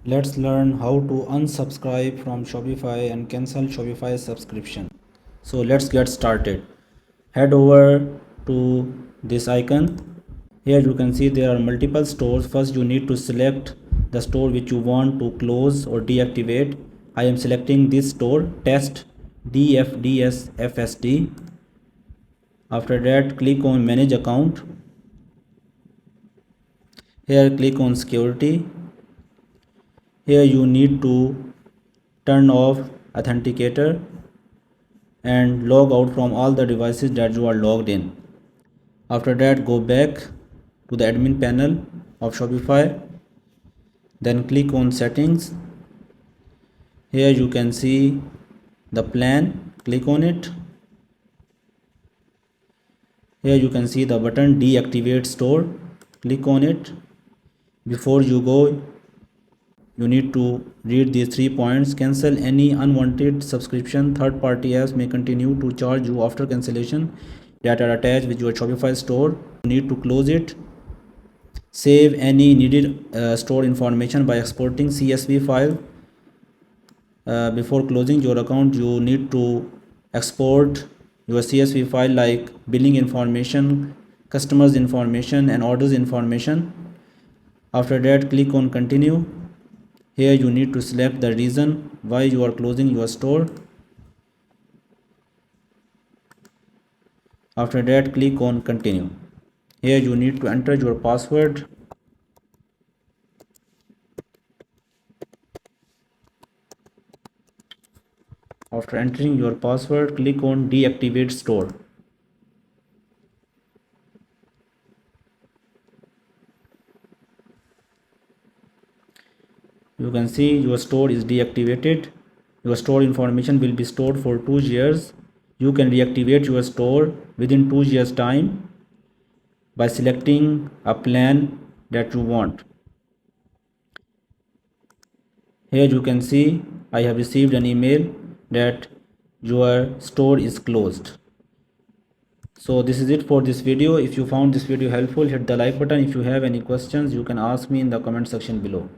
Let's learn how to unsubscribe from Shopify and cancel Shopify subscription. So let's get started. Head over to this icon. Here you can see there are multiple stores. First you need to select the store which you want to close or deactivate. I am selecting this store, test DFDSFSD. After that click on manage account. Here click on security. Here you need to turn off authenticator and log out from all the devices that you are logged in. After that go back to the admin panel of Shopify, then click on settings. Here you can see the plan, click on it. Here you can see the button deactivate store, click on it. Before you go, you need to read these 3 points. Cancel any unwanted subscription. Third party apps may continue to charge you after cancellation that are attached with your Shopify store. You need to close it. Save any needed store information by exporting CSV file. Before closing your account, you need to export your CSV file like billing information, customers information and orders information. After that click on continue. Here you need to select the reason why you are closing your store. After that click on continue. Here you need to enter your password. After entering your password, click on deactivate store. You can see your store is deactivated. Your store information will be stored for 2 years. You can reactivate your store within 2 years time by selecting a plan that you want. Here you can see I have received an email that your store is closed. So this is it for this video. If you found this video helpful, hit the like button. If you have any questions, you can ask me in the comment section below.